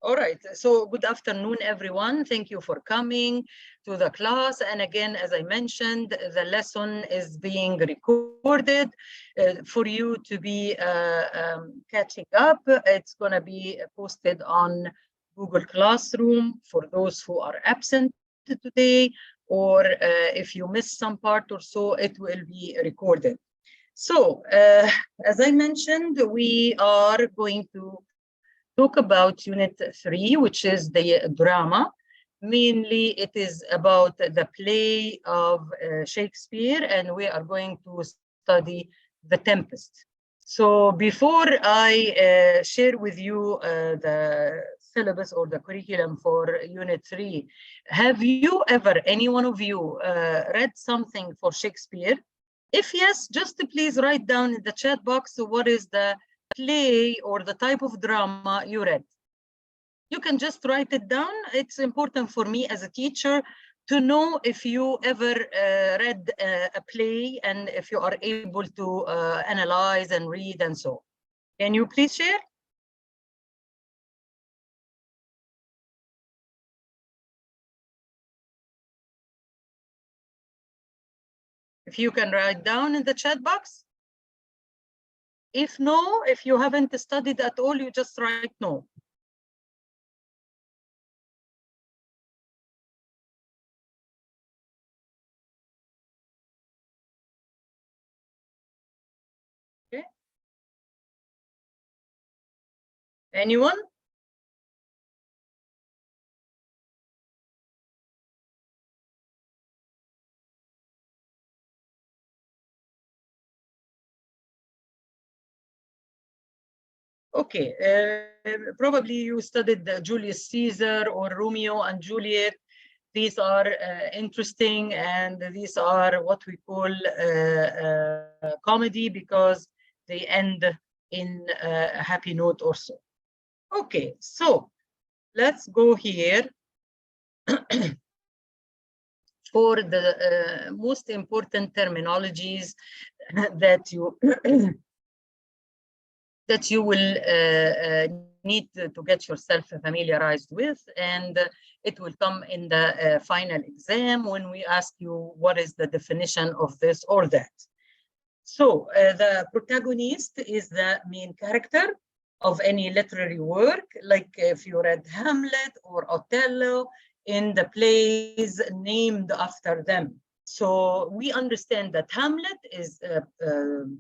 All right, so good afternoon, everyone. Thank you for coming to the class. And again, as I mentioned, the lesson is being recorded for you to be catching up. It's going to be posted on Google Classroom for those who are absent today, or if you miss some part or so, it will be recorded. So, as I mentioned, we are going to talk about Unit 3, which is the drama. Mainly, it is about the play of Shakespeare, and we are going to study The Tempest. So before I share with you the syllabus or the curriculum for Unit 3, have you ever, any one of you, read something for Shakespeare? If yes, just please write down in the chat box what is the play or the type of drama you read. You can just write it down. It's important for me as a teacher to know if you ever read a play and if you are able to analyze and read and so. Can you please share? If you can write down in the chat box. If no, if you haven't studied at all, you just write no. Okay. Anyone? Okay, probably you studied Julius Caesar or Romeo and Juliet. These are interesting, and these are what we call comedy because they end in a happy note or so. Okay, so let's go here for the most important terminologies that you that you will need to get yourself familiarized with, and it will come in the final exam when we ask you what is the definition of this or that. So the protagonist is the main character of any literary work, like if you read Hamlet or Othello in the plays named after them. So we understand that Hamlet is a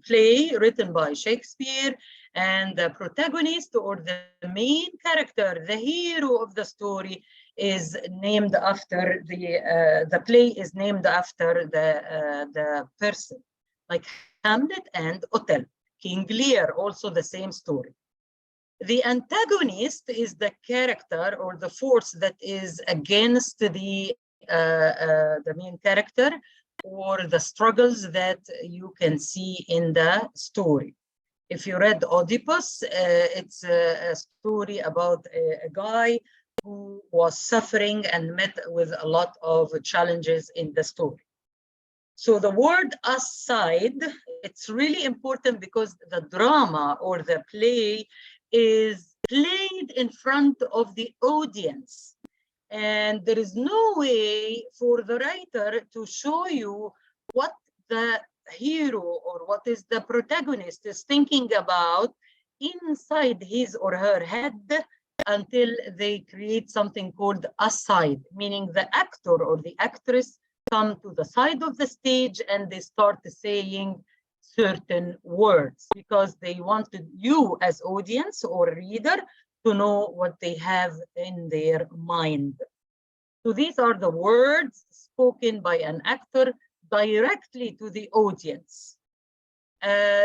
play written by Shakespeare, and the protagonist or the main character, the hero of the story, is named after the play is named after the person, like Hamlet and Othello. King Lear, also the same story. The antagonist is the character or the force that is against the main character, or the struggles that you can see in the story. If you read Oedipus, it's a story about a guy who was suffering and met with a lot of challenges in the story. So the word aside, it's really important because the drama or the play is played in front of the audience. And there is no way for the writer to show you what the hero or what is the protagonist is thinking about inside his or her head until they create something called aside, meaning the actor or the actress come to the side of the stage and they start saying certain words because they wanted you as audience or reader to know what they have in their mind. So these are the words spoken by an actor directly to the audience.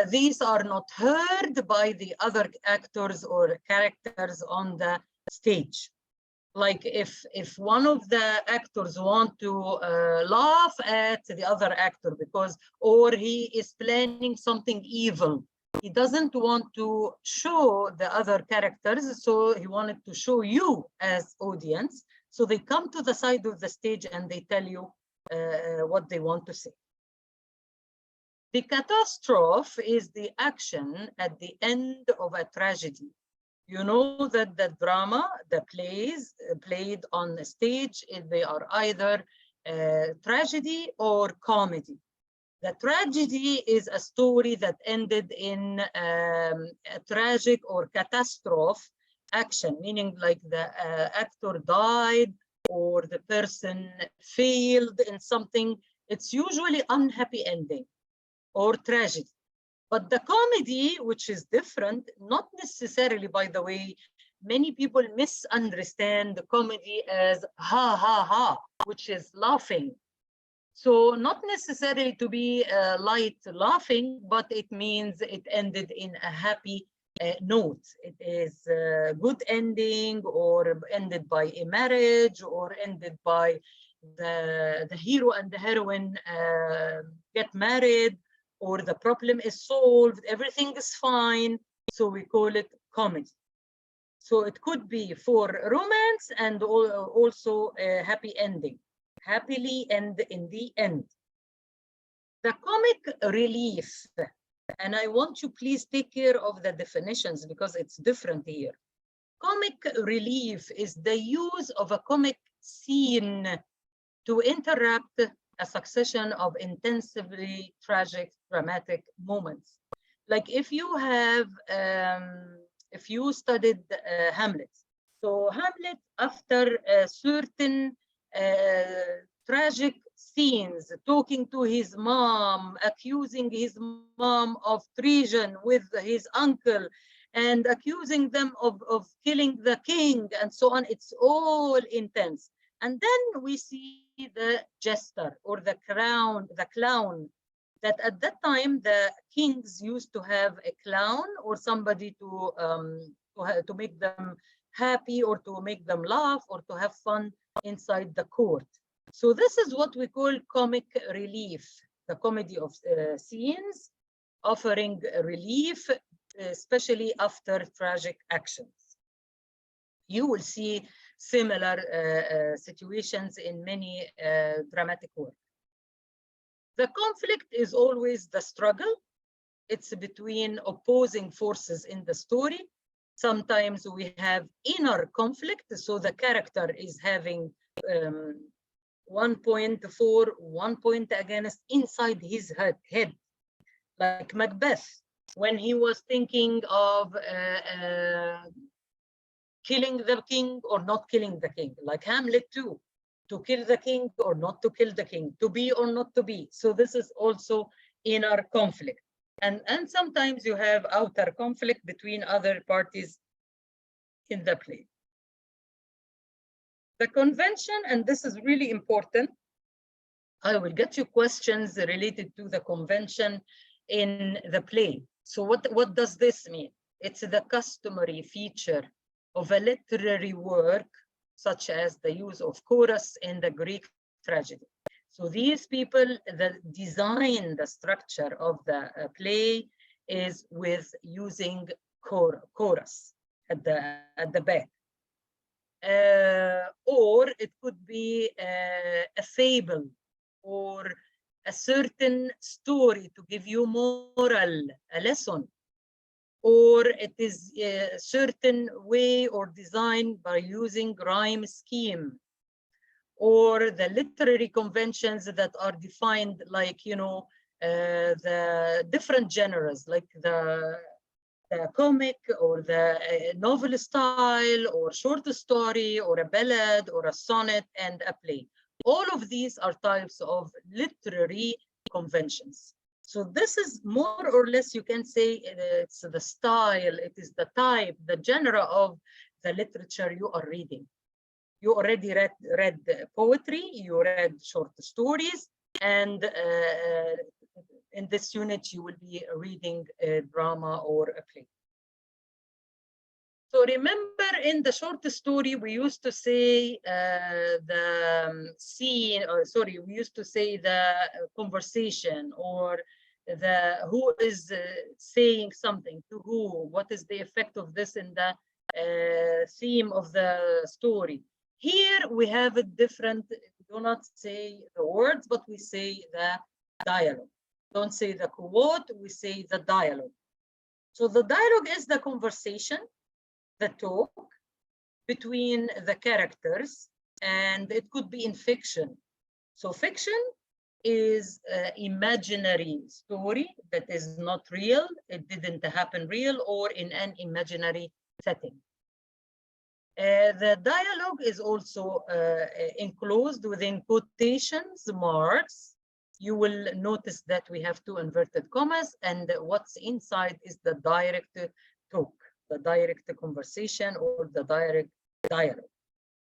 These are not heard by the other actors or characters on the stage. Like if one of the actors want to laugh at the other actor because, or he is planning something evil, he doesn't want to show the other characters, so he wanted to show you as audience. So they come to the side of the stage and they tell you what they want to say. The catastrophe is the action at the end of a tragedy. You know that the drama, the plays played on the stage, they are either tragedy or comedy. The tragedy is a story that ended in a tragic or catastrophe action, meaning like the actor died or the person failed in something. It's usually unhappy ending or tragedy. But the comedy, which is different, not necessarily, by the way, many people misunderstand the comedy as ha ha ha, which is laughing. So not necessarily to be light laughing, but it means it ended in a happy note. It is a good ending, or ended by a marriage, or ended by the hero and the heroine get married, or the problem is solved, everything is fine. So we call it comedy. So it could be for romance and also a happy ending. Happily end in the end. The comic relief, and I want you please take care of the definitions because it's different here. Comic relief is the use of a comic scene to interrupt a succession of intensively tragic, dramatic moments. Like if you have, if you studied Hamlet, so Hamlet, after a certain tragic scenes, talking to his mom, accusing his mom of treason with his uncle, and accusing them of killing the king, and so on. It's all intense. And then we see the jester or the clown, that at that time the kings used to have a clown or somebody to make them happy or to make them laugh or to have fun inside the court. So this is what we call comic relief, the comedy of scenes offering relief, especially after tragic actions. You will see similar situations in many dramatic work. The conflict is always the struggle. It's between opposing forces in the story. Sometimes we have inner conflict, so the character is having 1 point for, 1 point against inside his head, like Macbeth, when he was thinking of killing the king or not killing the king, like Hamlet too, to kill the king or not to kill the king, to be or not to be. So this is also inner conflict. And sometimes you have outer conflict between other parties in the play. The convention, and this is really important, I will get you questions related to the convention in the play. So what does this mean? It's the customary feature of a literary work, such as the use of chorus in the Greek tragedy. So these people that design the structure of the play is with using chorus at the back. Or it could be a fable or a certain story to give you moral, a lesson, or it is a certain way or design by using rhyme scheme, or the literary conventions that are defined, like, you know, the different genres, like the comic or the novel style or short story or a ballad or a sonnet and a play. All of these are types of literary conventions. So this is more or less, you can say, it's the style, it is the type, the genre of the literature you are reading. You already read poetry, you read short stories, and in this unit you will be reading a drama or a play. So remember, in the short story, we used to say the scene, or sorry, we used to say the conversation, or the who is saying something to who, what is the effect of this in the theme of the story. Here we have a different, we do not say the words, but we say the dialogue. Don't say the quote, we say the dialogue. So the dialogue is the conversation the talk between the characters, and it could be in fiction. So fiction is an imaginary story that is not real, it didn't happen real, or in an imaginary setting. The dialogue is also enclosed within quotations marks. You will notice that we have two inverted commas, and what's inside is the direct talk, the direct conversation, or the direct dialogue.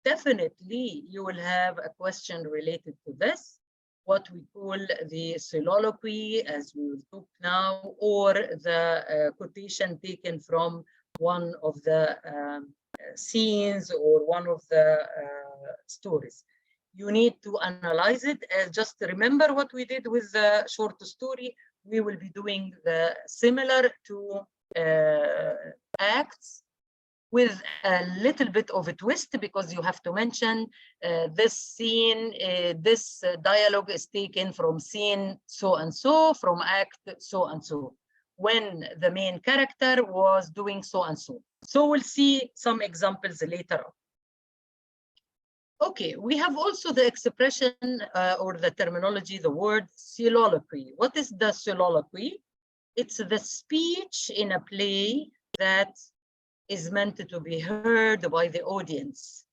Definitely, you will have a question related to this, what we call the soliloquy, as we will talk now, or the quotation taken from one of the scenes or one of the stories. You need to analyze it. Just remember what we did with the short story. We will be doing the similar to acts, with a little bit of a twist, because you have to mention this scene, this dialogue is taken from scene so and so, from act so and so, when the main character was doing so and so. So we'll see some examples later on. Okay, we have also the expression or the terminology, the word soliloquy. What is the soliloquy? It's the speech in a play that is meant to be heard by the audience,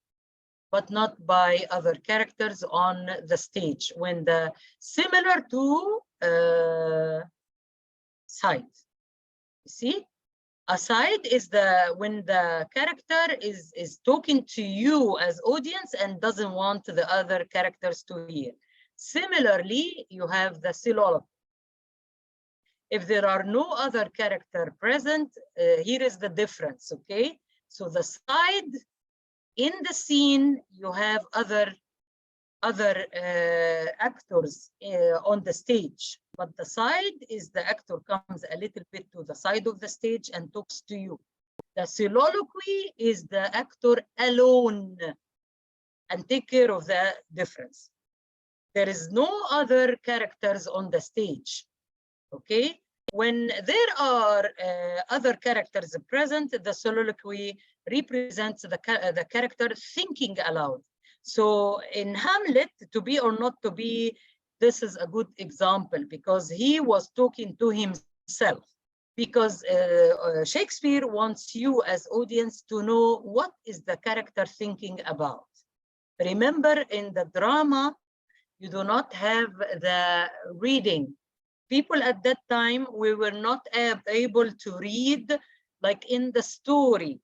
but not by other characters on the stage. When the similar to side, you see, a side is when the character is talking to you as audience and doesn't want the other characters to hear. Similarly, you have the soliloquy. If there are no other character present, here is the difference, okay? So the side, in the scene, you have other actors on the stage, but the side is the actor comes a little bit to the side of the stage and talks to you. The soliloquy is the actor alone and take care of the difference. There is no other characters on the stage. Okay, when there are other characters present, the soliloquy represents the character thinking aloud. So in Hamlet, to be or not to be, this is a good example, because he was talking to himself. Because Shakespeare wants you as audience to know what is the character thinking about. Remember, in the drama, you do not have the reading. People at that time, we were not able to read like in the story.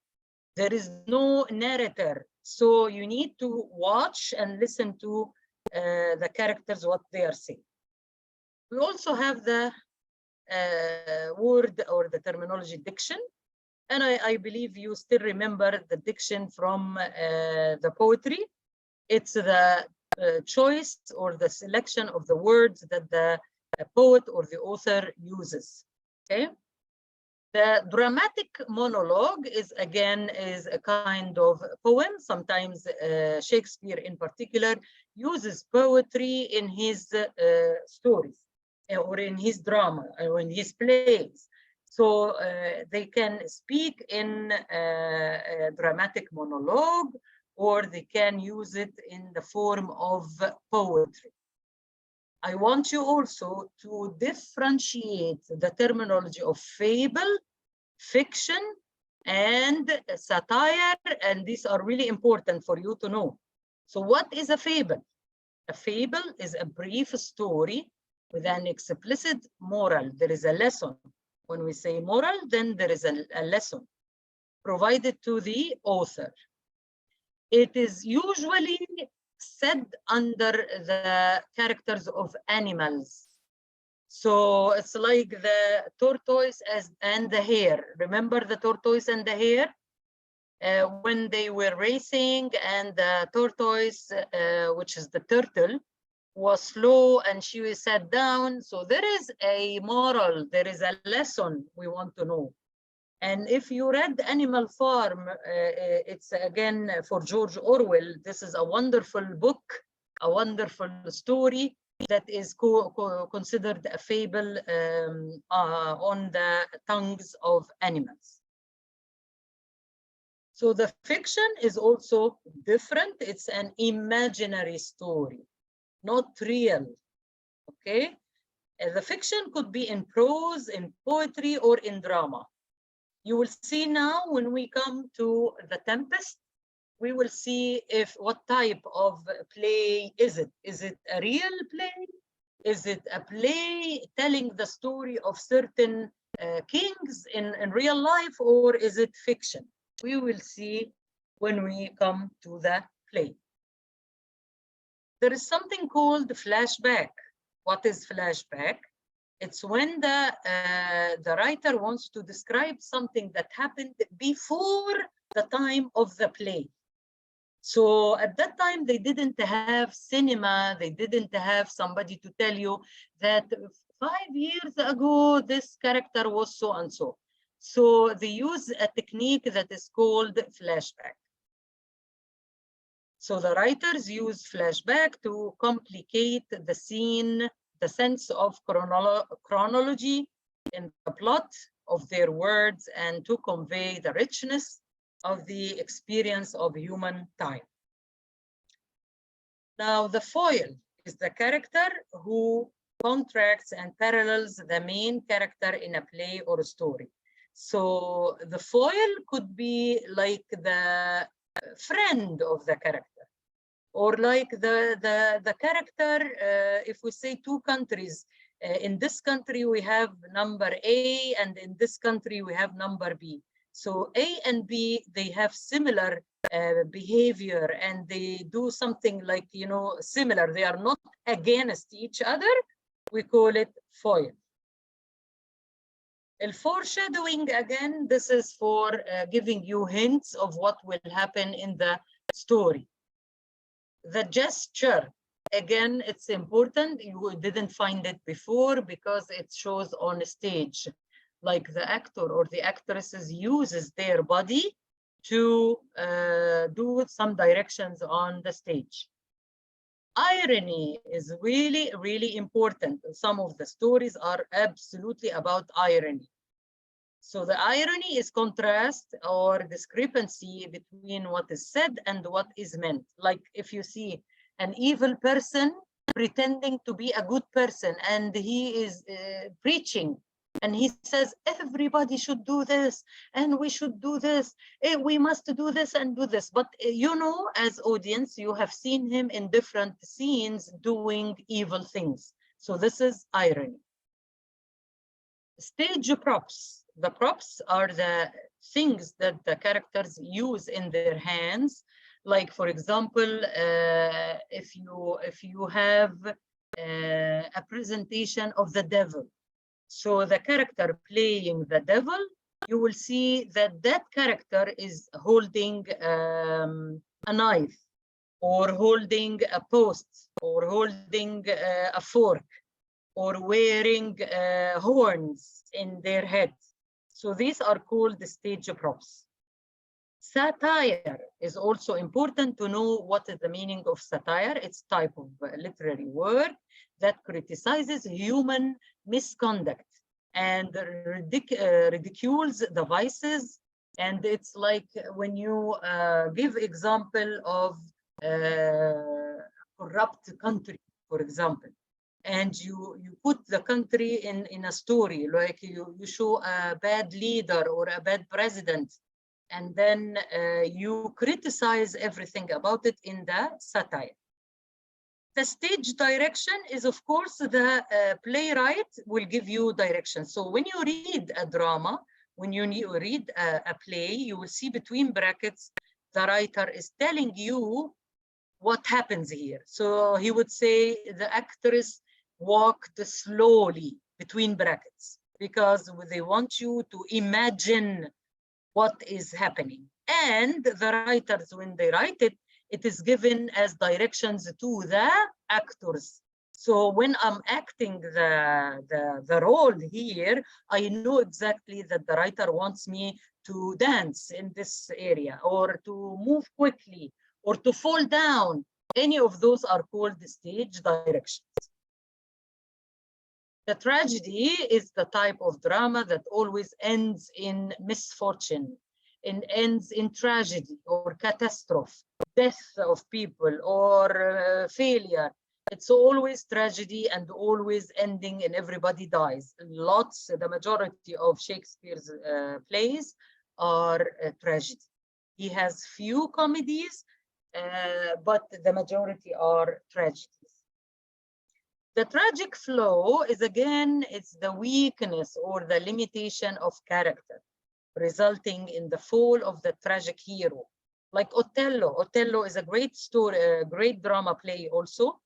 There is no narrator. So you need to watch and listen to the characters, what they are saying. We also have the word or the terminology diction. And I believe you still remember the diction from the poetry. It's the choice or the selection of the words that the poet or the author uses. Okay. The dramatic monologue is a kind of poem. Sometimes Shakespeare in particular uses poetry in his stories or in his drama or in his plays. So they can speak in a dramatic monologue, or they can use it in the form of poetry. I want you also to differentiate the terminology of fable, fiction, and satire, and these are really important for you to know. So what is a fable? A fable is a brief story with an explicit moral. There is a lesson. When we say moral, then there is a lesson provided to the author. It is usually said under the characters of animals. So it's like the tortoise and the hare. Remember the tortoise and the hare? When they were racing, and the tortoise, which is the turtle, was slow and she sat down. So there is a moral, there is a lesson we want to know. And if you read Animal Farm, it's again for George Orwell. This is a wonderful book, a wonderful story that is considered a fable on the tongues of animals. So the fiction is also different. It's an imaginary story, not real, okay? The fiction could be in prose, in poetry, or in drama. You will see now when we come to The Tempest, we will see what type of play is it. Is it a real play? Is it a play telling the story of certain kings in real life, or is it fiction? We will see when we come to the play. There is something called flashback. What is flashback? It's when the writer wants to describe something that happened before the time of the play. So at that time, they didn't have cinema. They didn't have somebody to tell you that 5 years ago, this character was so and so. So they use a technique that is called flashback. So the writers use flashback to complicate the scene, the sense of chronology in the plot of their words, and to convey the richness of the experience of human time. Now, the foil is the character who contracts and parallels the main character in a play or a story. So the foil could be like the friend of the character, or like the character, if we say two countries, in this country we have number A, and in this country we have number B. So A and B, they have similar behavior, and they do something like, you know, similar. They are not against each other. We call it foil. El foreshadowing, again, this is for giving you hints of what will happen in the story. The gesture, again, it's important. You didn't find it before because it shows on stage. Like the actor or the actresses uses their body to do some directions on the stage. Irony is really, really important. Some of the stories are absolutely about irony. So the irony is contrast or discrepancy between what is said and what is meant. Like if you see an evil person pretending to be a good person, and he is preaching, and he says, everybody should do this, and we should do this, we must do this and do this. But you know, as audience, you have seen him in different scenes doing evil things. So this is irony. Stage props. The props are the things that the characters use in their hands. Like, for example, if you have a presentation of the devil, so the character playing the devil, you will see that that character is holding a knife, or holding a post, or holding a fork, or wearing horns in their head. So these are called the stage props. Satire is also important to know what is the meaning of satire. It's a type of literary word that criticizes human misconduct and ridicules the vices. And it's like when you give example of corrupt country, for example, and you put the country in a story, like you show a bad leader or a bad president, and then you criticize everything about it in the satire. The stage direction is, of course, the playwright will give you direction. So when you read a drama, when you read a play, you will see between brackets, the writer is telling you what happens here. So he would say the actress walked slowly, between brackets, because they want you to imagine what is happening. And the writers, when they write it, it is given as directions to the actors. So when I'm acting the role here, I know exactly that the writer wants me to dance in this area, or to move quickly, or to fall down. Any of those are called stage directions. The tragedy is the type of drama that always ends in misfortune. ends in tragedy or catastrophe, death of people or failure. It's always tragedy and always ending and everybody dies. The majority of Shakespeare's plays are tragedy. He has few comedies, but the majority are tragedies. The tragic flow is, again, it's the weakness or the limitation of character, resulting in the fall of the tragic hero. Like Othello. Othello is a great story, a great drama play also,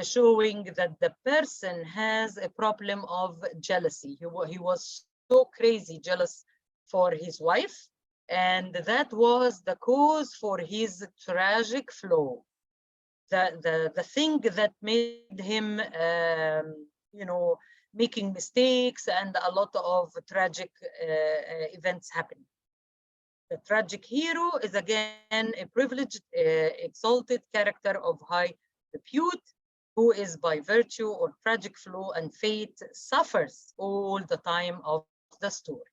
showing that the person has a problem of jealousy. He was so crazy jealous for his wife, and that was the cause for his tragic flow. The thing that made him, you know, making mistakes and a lot of tragic events happening. The tragic hero is, again, a privileged, exalted character of high repute, who is by virtue or tragic flow and fate suffers all the time of the story.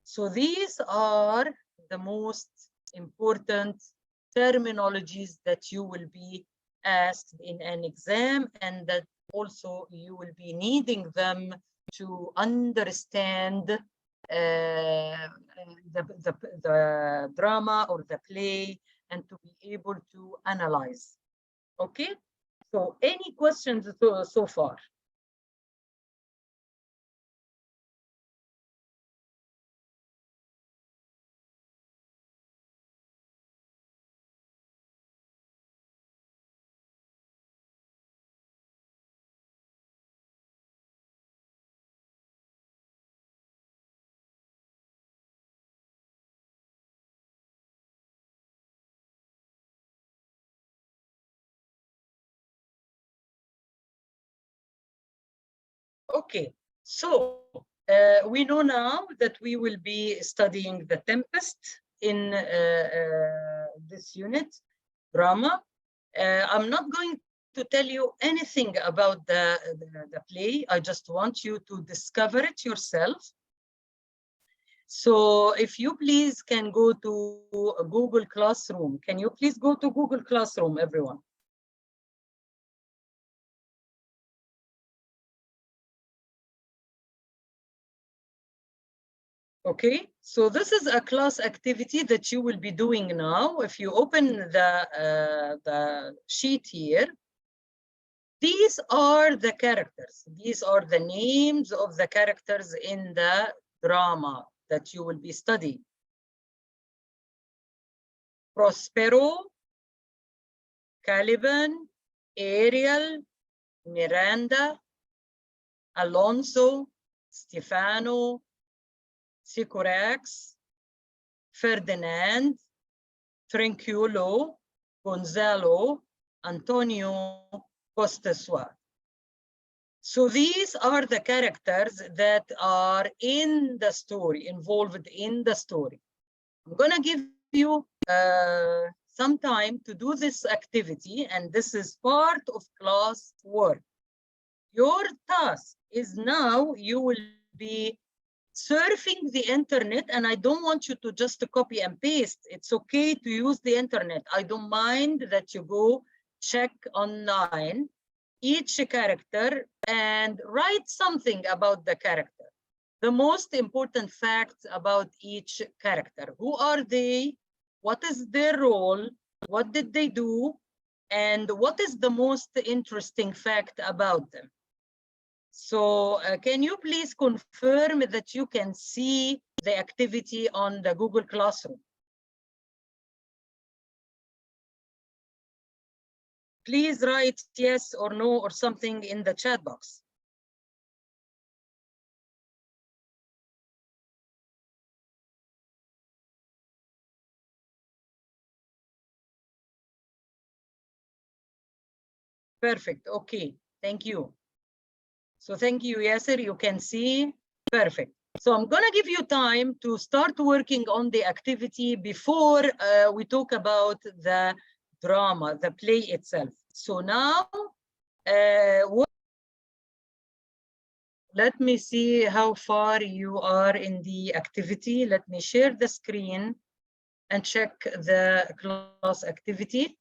So these are the most important terminologies that you will be asked in an exam, and that also you will be needing them to understand the drama or the play and to be able to analyze. Okay, so any questions so far? Okay, so we know now that we will be studying The Tempest in this unit, drama. I'm not going to tell you anything about the play. I just want you to discover it yourself. So if you please can go to Google Classroom. Can you please go to Google Classroom, everyone? Okay, so this is a class activity that you will be doing now. If you open the sheet here, these are the characters. These are the names of the characters in the drama that you will be studying. Prospero, Caliban, Ariel, Miranda, Alonso, Stefano, Sycorax, Ferdinand, Trinculo, Gonzalo, Antonio, Costesua. So these are the characters that are in the story, involved in the story. I'm gonna give you some time to do this activity, and this is part of class work. Your task is now you will be surfing the internet, and I don't want you to just copy and paste. It's okay to use the internet. I don't mind that you go check online each character and write something about the character. The most important facts about each character. Who are they? What is their role? What did they do? And what is the most interesting fact about them? So can you please confirm that you can see the activity on the Google Classroom? Please write yes or no or something in the chat box. Perfect. Okay. Thank you. So thank you, Yasser. You can see. Perfect. So I'm going to give you time to start working on the activity before we talk about the drama, the play itself. So now, let me see how far you are in the activity. Let me share the screen. and check the class activity.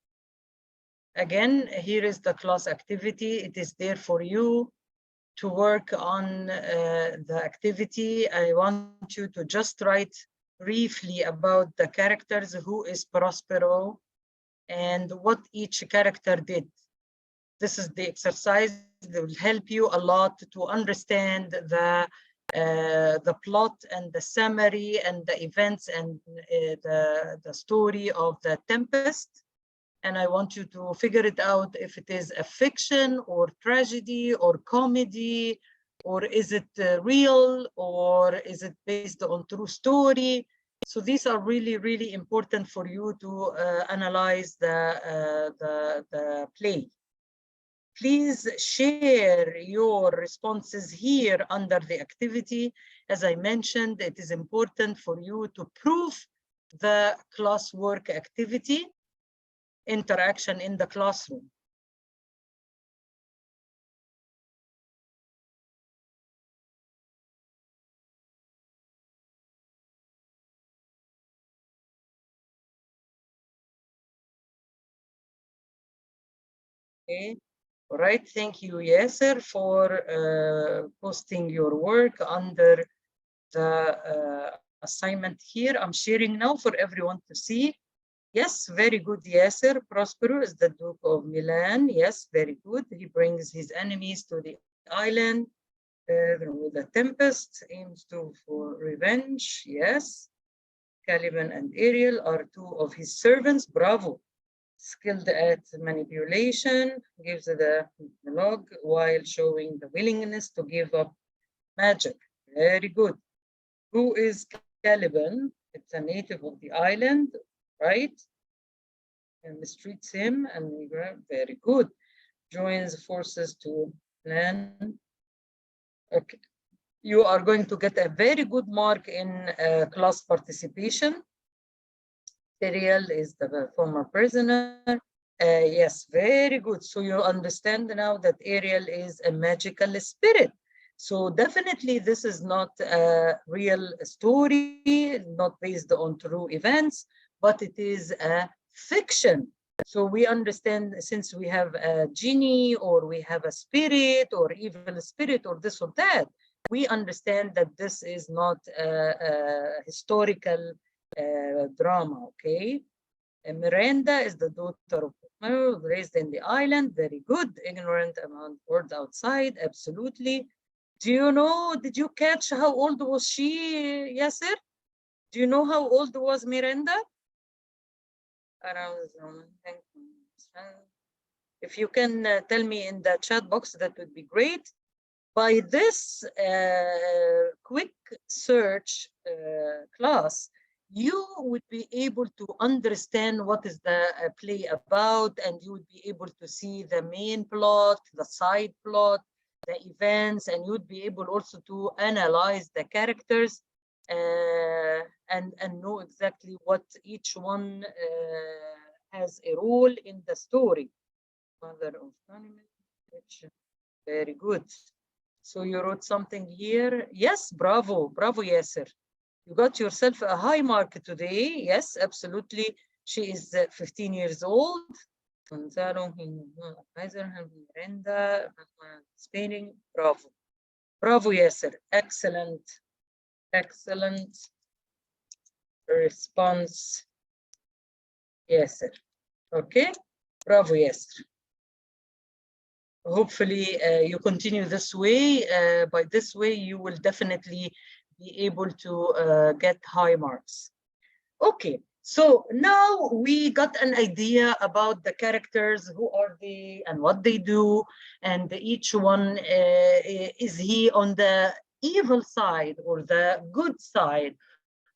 Again, here is the class activity. It is there for you to work on the activity. I want you to just write briefly about the characters, who is Prospero, and what each character did. This is the exercise that will help you a lot to understand the plot and the summary and the events and the story of the Tempest. And I want you to figure it out if it is a fiction or tragedy or comedy, or is it real, or is it based on true story? So these are really, really important for you to analyze the play. Please share your responses here under the activity. As I mentioned, it is important for you to prove the classwork activity, interaction in the classroom. Okay. All right, thank you, Yasser, for posting your work under the assignment here. I'm sharing now for everyone to see. Yes, very good, Yasser. Prospero is the Duke of Milan. Yes, very good. He brings his enemies to the island with a tempest, aims for revenge. Yes. Caliban and Ariel are two of his servants. Bravo. Skilled at manipulation, gives the log while showing the willingness to give up magic. Very good. Who is Caliban? It's a native of the island, right? And mistreats him, and very good. Joins forces to plan. Okay. You are going to get a very good mark in class participation. Ariel is the former prisoner. Yes, very good. So you understand now that Ariel is a magical spirit. So definitely this is not a real story, not based on true events, but it is a fiction. So we understand, since we have a genie or we have a spirit or evil spirit or this or that, we understand that this is not a historical drama, okay? And Miranda is the daughter of raised in the island. Very good. Ignorant among words outside. Absolutely. Do you know, did you catch how old was she, Yasser? Do you know how old was Miranda? Around, if you can tell me in the chat box, that would be great. By this quick search class, you would be able to understand what is the play about, and you would be able to see the main plot, the side plot, the events, and you would be able also to analyze the characters and know exactly what each one has a role in the story. Mother of animals, very good. So you wrote something here. Yes, bravo, bravo, Yasser. You got yourself a high mark today. Yes, absolutely. She is 15 years old. Gonzalo, Miranda, Spaining. Bravo. Bravo, Yasser. Excellent. Excellent response, Yasser. Okay. Bravo, Yasser. Hopefully you continue this way. By this way, you will definitely be able to get high marks. Okay, so now we got an idea about the characters, who are they and what they do, and each one, is he on the evil side or the good side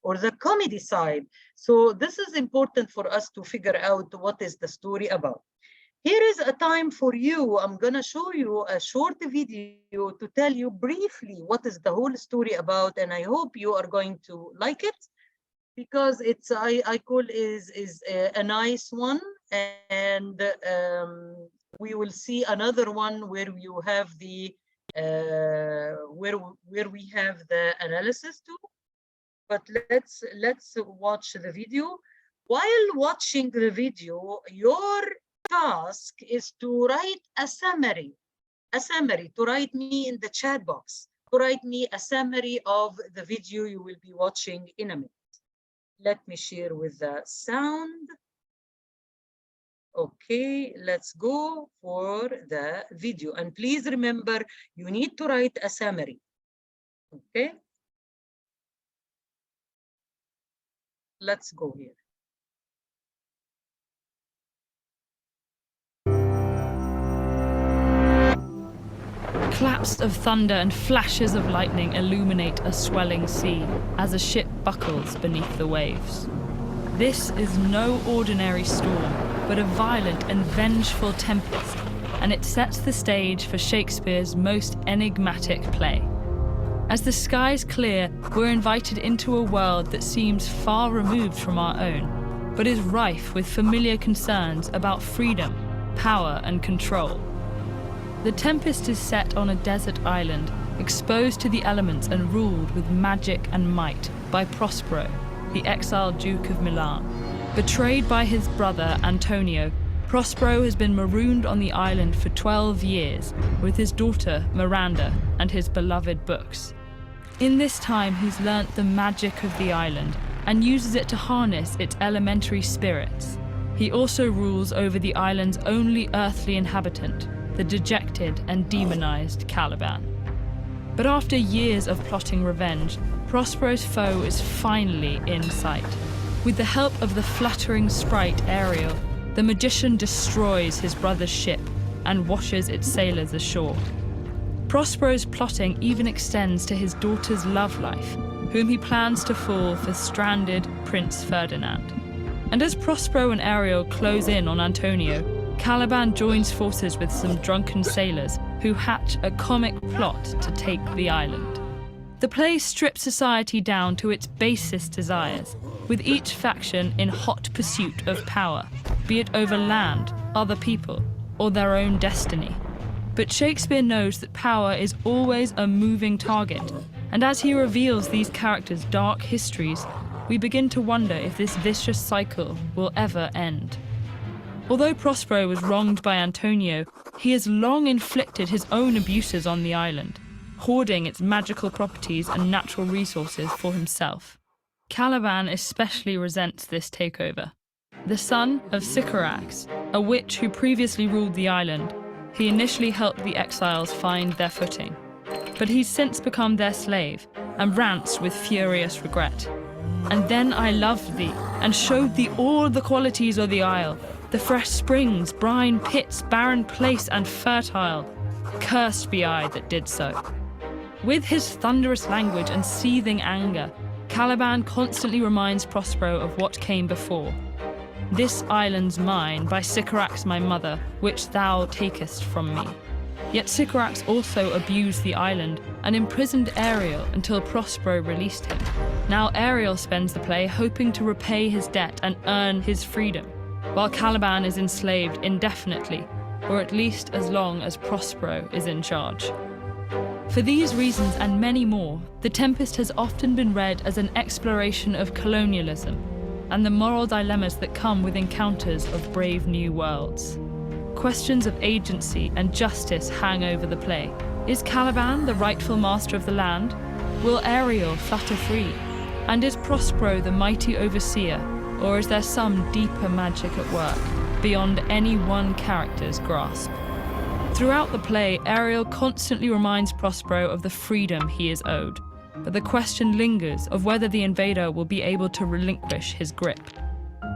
or the comedy side? So this is important for us to figure out what is the story about. Here is a time for you. I'm going to show you a short video to tell you briefly what is the whole story about, and I hope you are going to like it, because it's I call is a nice one, and we will see another one where you have the where we have the analysis too. But let's watch the video. While watching the video, your task is to write a summary, to write me in the chat box, to write me a summary of the video you will be watching in a minute. Let me share with the sound. Okay, let's go for the video. And please remember, you need to write a summary. Okay. Let's go here. Claps of thunder and flashes of lightning illuminate a swelling sea as a ship buckles beneath the waves. This is no ordinary storm, but a violent and vengeful tempest, and it sets the stage for Shakespeare's most enigmatic play. As the skies clear, we're invited into a world that seems far removed from our own, but is rife with familiar concerns about freedom, power, and control. The Tempest is set on a desert island, exposed to the elements and ruled with magic and might by Prospero, the exiled Duke of Milan. Betrayed by his brother Antonio, Prospero has been marooned on the island for 12 years with his daughter Miranda and his beloved books. In this time, he's learnt the magic of the island and uses it to harness its elementary spirits. He also rules over the island's only earthly inhabitant, the dejected and demonized Caliban. But after years of plotting revenge, Prospero's foe is finally in sight. With the help of the fluttering sprite Ariel, the magician destroys his brother's ship and washes its sailors ashore. Prospero's plotting even extends to his daughter's love life, whom he plans to fool for stranded Prince Ferdinand. And as Prospero and Ariel close in on Antonio, Caliban joins forces with some drunken sailors who hatch a comic plot to take the island. The play strips society down to its basest desires, with each faction in hot pursuit of power, be it over land, other people, or their own destiny. But Shakespeare knows that power is always a moving target, and as he reveals these characters' dark histories, we begin to wonder if this vicious cycle will ever end. Although Prospero was wronged by Antonio, he has long inflicted his own abuses on the island, hoarding its magical properties and natural resources for himself. Caliban especially resents this takeover. The son of Sycorax, a witch who previously ruled the island, he initially helped the exiles find their footing. But he's since become their slave and rants with furious regret. And then I loved thee, and showed thee all the qualities of the isle, the fresh springs, brine pits, barren place, and fertile. Cursed be I that did so. With his thunderous language and seething anger, Caliban constantly reminds Prospero of what came before. This island's mine, by Sycorax my mother, which thou takest from me. Yet Sycorax also abused the island and imprisoned Ariel until Prospero released him. Now Ariel spends the play hoping to repay his debt and earn his freedom, while Caliban is enslaved indefinitely, or at least as long as Prospero is in charge. For these reasons and many more, The Tempest has often been read as an exploration of colonialism and the moral dilemmas that come with encounters of brave new worlds. Questions of agency and justice hang over the play. Is Caliban the rightful master of the land? Will Ariel flutter free? And is Prospero the mighty overseer, or is there some deeper magic at work, beyond any one character's grasp? Throughout the play, Ariel constantly reminds Prospero of the freedom he is owed, but the question lingers of whether the invader will be able to relinquish his grip.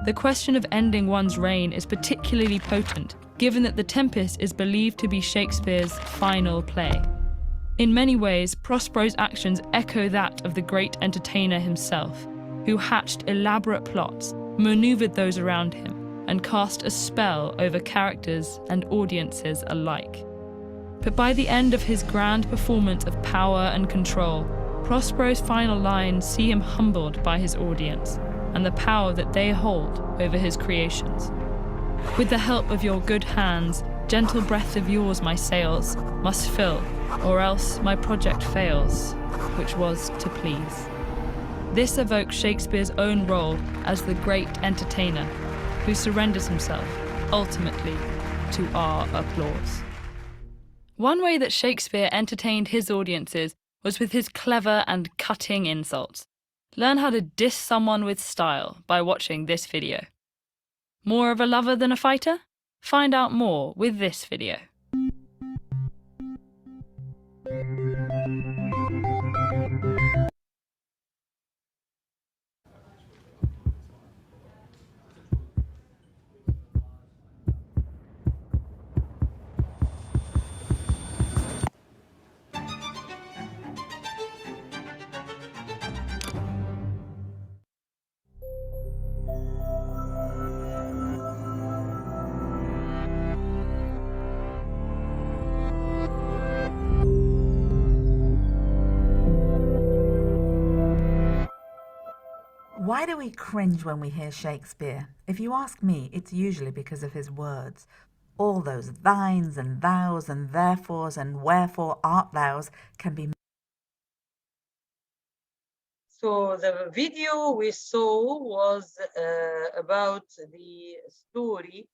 The question of ending one's reign is particularly potent, given that The Tempest is believed to be Shakespeare's final play. In many ways, Prospero's actions echo that of the great entertainer himself, who hatched elaborate plots, maneuvered those around him, and cast a spell over characters and audiences alike. But by the end of his grand performance of power and control, Prospero's final lines see him humbled by his audience and the power that they hold over his creations. With the help of your good hands, gentle breath of yours my sails must fill, or else my project fails, which was to please. This evokes Shakespeare's own role as the great entertainer who surrenders himself, ultimately, to our applause. One way that Shakespeare entertained his audiences was with his clever and cutting insults. Learn how to diss someone with style by watching this video. More of a lover than a fighter? Find out more with this video. Why do we cringe when we hear Shakespeare? If you ask me, it's usually because of his words. All those thines and thous and therefores and wherefore art thous can be. So the video we saw was about the story,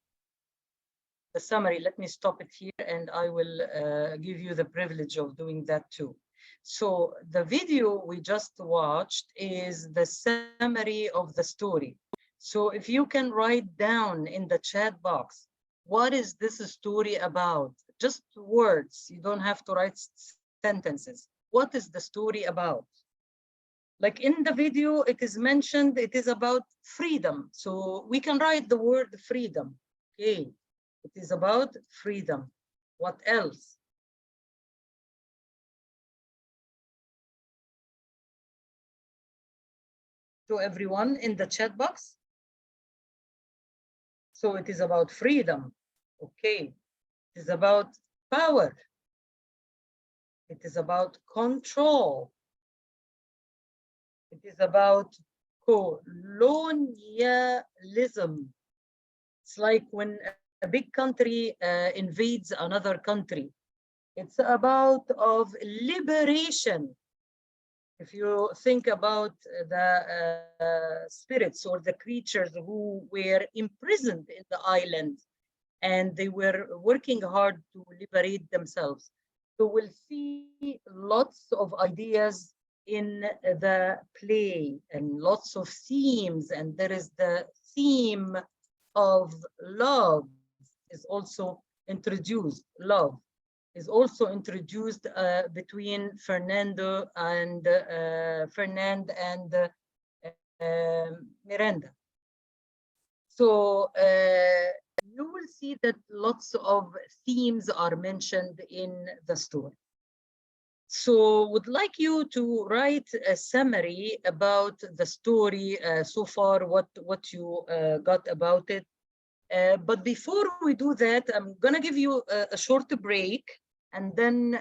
the summary. Let me stop it here and I will give you the privilege of doing that too. So the video we just watched is the summary of the story. So if you can write down in the chat box, what is this story about? Just words, you don't have to write sentences. What is the story about? Like in the video, it is mentioned, it is about freedom. So we can write the word freedom. Okay, it is about freedom. What else? To everyone in the chat box. So it is about freedom. Okay, it is about power. It is about control. It is about colonialism. It's like when a big country invades another country. It's about of liberation. If you think about the spirits or the creatures who were imprisoned in the island and they were working hard to liberate themselves. So we'll see lots of ideas in the play and lots of themes, and there is the theme of love is also introduced. Love is also introduced between Fernand and Miranda. So you will see that lots of themes are mentioned in the story. So would like you to write a summary about the story so far, what you got about it. But before we do that, I'm gonna give you a short break. And then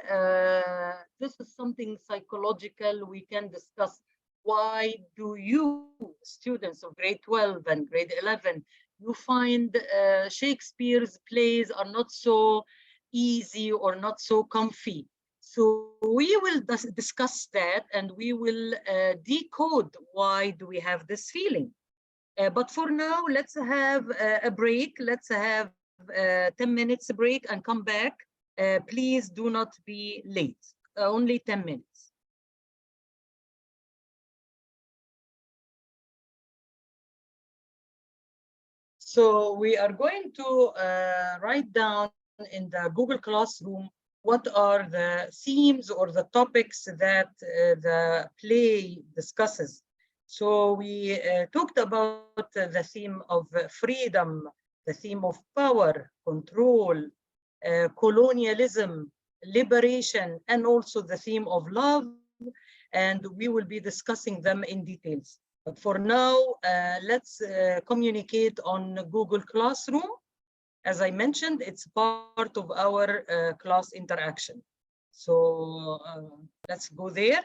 this is something psychological we can discuss. Why do you, students of grade 12 and grade 11, you find Shakespeare's plays are not so easy or not so comfy? So we will discuss that and we will decode why do we have this feeling. But for now, let's have a break. Let's have 10 minutes break and come back. Please do not be late. Only 10 minutes. So we are going to write down in the Google Classroom what are the themes or the topics that the play discusses. So we talked about the theme of freedom, the theme of power, control, colonialism, liberation, and also the theme of love. And we will be discussing them in details. But for now, let's communicate on Google Classroom. As I mentioned, it's part of our class interaction. So let's go there.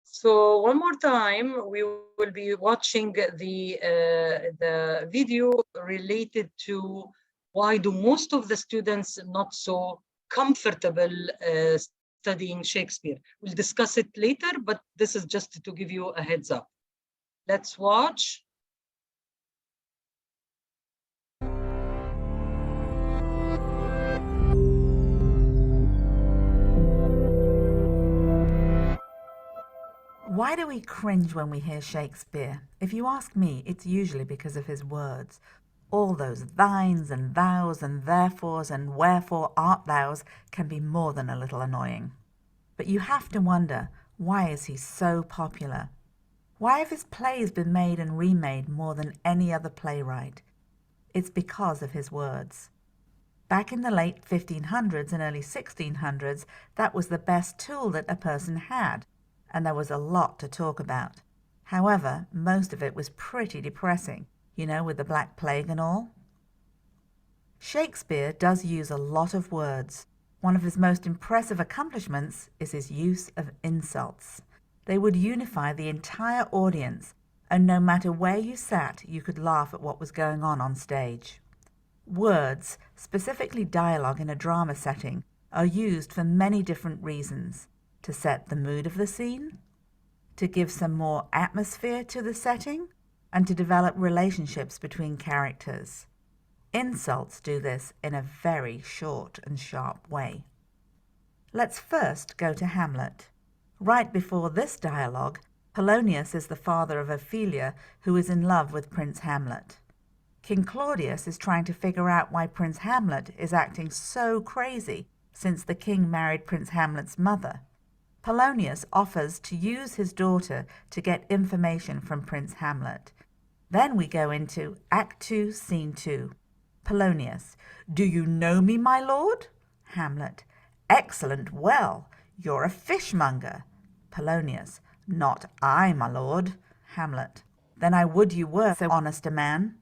So one more time, we will be watching the video related to why do most of the students not so comfortable studying Shakespeare. We'll discuss it later, but this is just to give you a heads up. Let's watch. Why do we cringe when we hear Shakespeare? If you ask me, it's usually because of his words. All those thines and thous and therefores and wherefore art thous can be more than a little annoying. But you have to wonder, why is he so popular? Why have his plays been made and remade more than any other playwright? It's because of his words. Back in the late 1500s and early 1600s, that was the best tool that a person had, and there was a lot to talk about. However, most of it was pretty depressing, with the Black Plague and all. Shakespeare does use a lot of words. One of his most impressive accomplishments is his use of insults. They would unify the entire audience, and no matter where you sat, you could laugh at what was going on stage. Words, specifically dialogue in a drama setting, are used for many different reasons. To set the mood of the scene, to give some more atmosphere to the setting, and to develop relationships between characters. Insults do this in a very short and sharp way. Let's first go to Hamlet. Right before this dialogue, Polonius is the father of Ophelia, who is in love with Prince Hamlet. King Claudius is trying to figure out why Prince Hamlet is acting so crazy since the king married Prince Hamlet's mother. Polonius offers to use his daughter to get information from Prince Hamlet. Then we go into Act 2, Scene 2. Polonius: Do you know me, my lord? Hamlet: Excellent, well, you're a fishmonger. Polonius: Not I, my lord. Hamlet: Then I would you were so honest a man.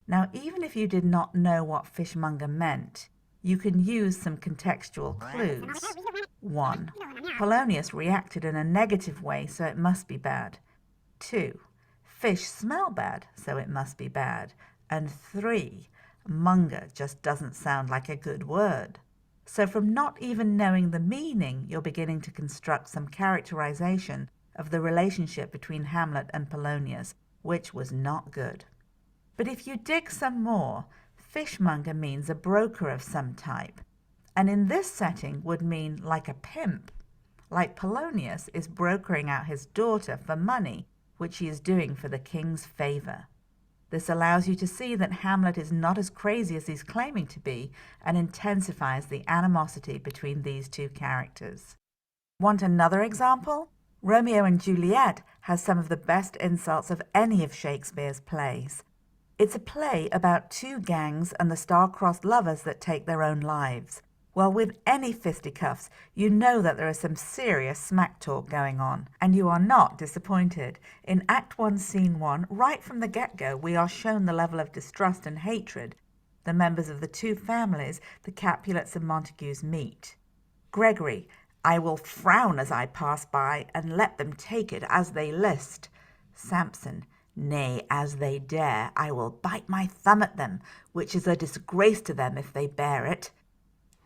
Now, even if you did not know what fishmonger meant, you can use some contextual clues. 1. Polonius reacted in a negative way, so it must be bad. 2. Fish smell bad, so it must be bad. And 3. Monger just doesn't sound like a good word. So from not even knowing the meaning, you're beginning to construct some characterization of the relationship between Hamlet and Polonius, which was not good. But if you dig some more, fishmonger means a broker of some type, and in this setting would mean like a pimp, like Polonius is brokering out his daughter for money, which he is doing for the king's favor. This allows you to see that Hamlet is not as crazy as he's claiming to be, and intensifies the animosity between these two characters. Want another example? Romeo and Juliet has some of the best insults of any of Shakespeare's plays. It's a play about two gangs and the star-crossed lovers that take their own lives. Well, with any fisticuffs, you know that there is some serious smack talk going on, and you are not disappointed. In Act 1, Scene 1, right from the get-go, we are shown the level of distrust and hatred the members of the two families, the Capulets and Montagues, meet. Gregory: I will frown as I pass by, and let them take it as they list. Samson: Nay, as they dare, I will bite my thumb at them, which is a disgrace to them if they bear it.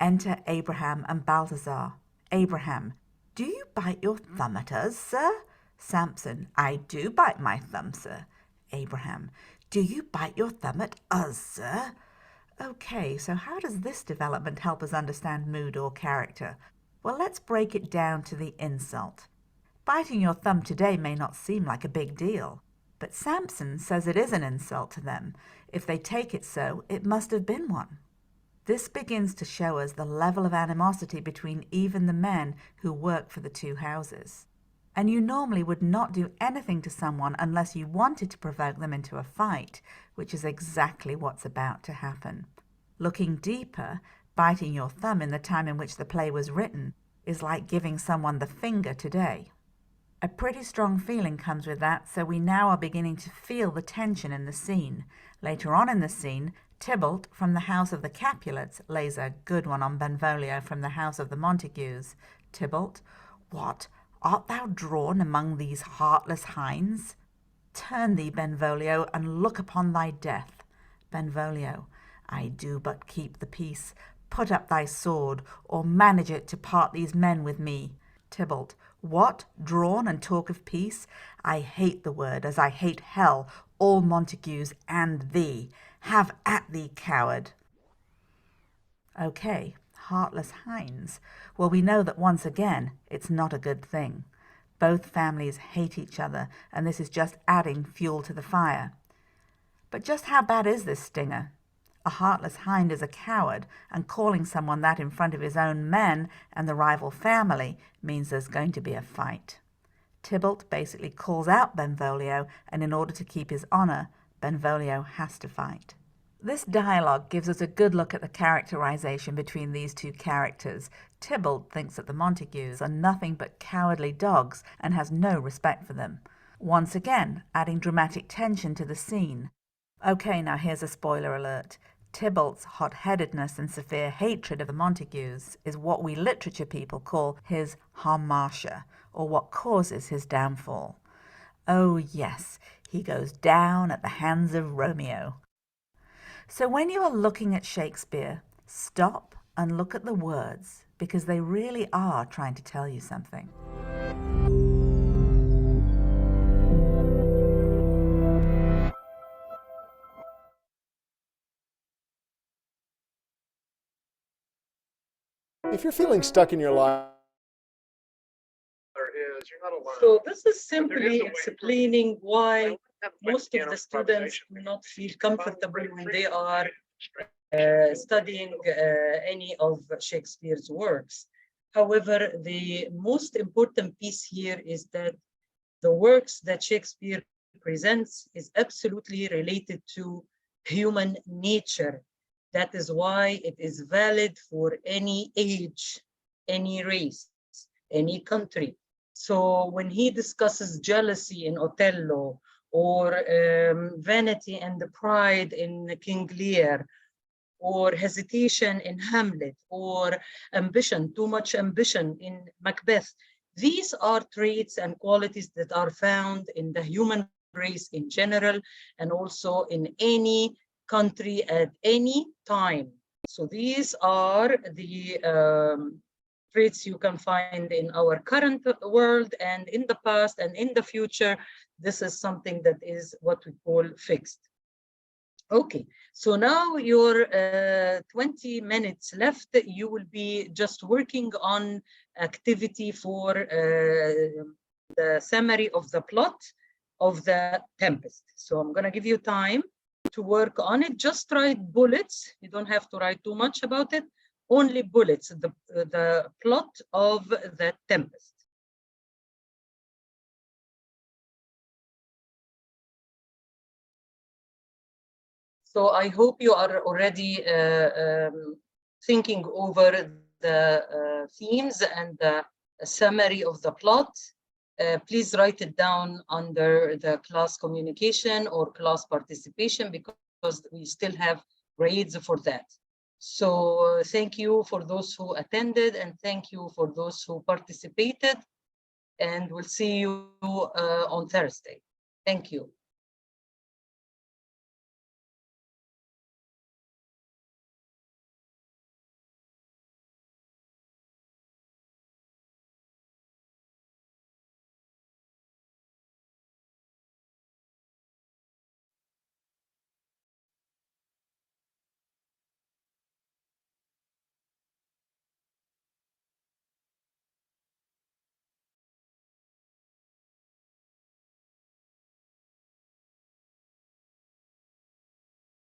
Enter Abraham and Balthazar. Abraham: Do you bite your thumb at us, sir? Samson: I do bite my thumb, sir. Abraham: Do you bite your thumb at us, sir? Okay, so how does this development help us understand mood or character? Well, let's break it down to the insult. Biting your thumb today may not seem like a big deal, but Samson says it is an insult to them. If they take it so, it must have been one. This begins to show us the level of animosity between even the men who work for the two houses. And you normally would not do anything to someone unless you wanted to provoke them into a fight, which is exactly what's about to happen. Looking deeper, biting your thumb in the time in which the play was written is like giving someone the finger today. A pretty strong feeling comes with that, so we now are beginning to feel the tension in the scene. Later on in the scene, Tybalt from the house of the Capulets lays a good one on Benvolio from the house of the Montagues. Tybalt: What, art thou drawn among these heartless hinds? Turn thee, Benvolio, and look upon thy death. Benvolio: I do but keep the peace. put up thy sword, or manage it to part these men with me. Tybalt. What? Drawn and talk of peace? I hate the word, as I hate hell, all Montagues and thee. Have at thee, coward. Okay, heartless hinds. Well, we know that once again, it's not a good thing. Both families hate each other, and this is just adding fuel to the fire. But just how bad is this stinger? A heartless hind is a coward, and calling someone that in front of his own men and the rival family means there's going to be a fight. Tybalt basically calls out Benvolio, and in order to keep his honour, Benvolio has to fight. This dialogue gives us a good look at the characterization between these two characters. Tybalt thinks that the Montagues are nothing but cowardly dogs and has no respect for them. Once again, adding dramatic tension to the scene. Okay, now here's a spoiler alert. Tybalt's hot-headedness and severe hatred of the Montagues is what we literature people call his hamartia, or what causes his downfall. Oh yes, he goes down at the hands of Romeo. So when you are looking at Shakespeare, stop and look at the words, because they really are trying to tell you something. If you're feeling stuck in your life, so this is simply explaining why most of the students do not feel comfortable when they are studying any of Shakespeare's works. However, the most important piece here is that the works that Shakespeare presents is absolutely related to human nature. That is why it is valid for any age, any race, any country. So when he discusses jealousy in Othello, or vanity and the pride in King Lear, or hesitation in Hamlet, or ambition, too much ambition in Macbeth, these are traits and qualities that are found in the human race in general, and also in any country at any time. So these are the traits you can find in our current world, and in the past and in the future. This is something that is what we call fixed. Okay, so now your 20 minutes left. You will be just working on activity for the summary of the plot of The Tempest. So I'm going to give you time to work on it. Just write bullets. You don't have to write too much about it. Only bullets, the plot of The Tempest. So I hope you are already thinking over the themes and the summary of the plot. Please write it down under the class communication or class participation, because we still have grades for that. So thank you for those who attended, and thank you for those who participated, and we'll see you on Thursday. Thank you.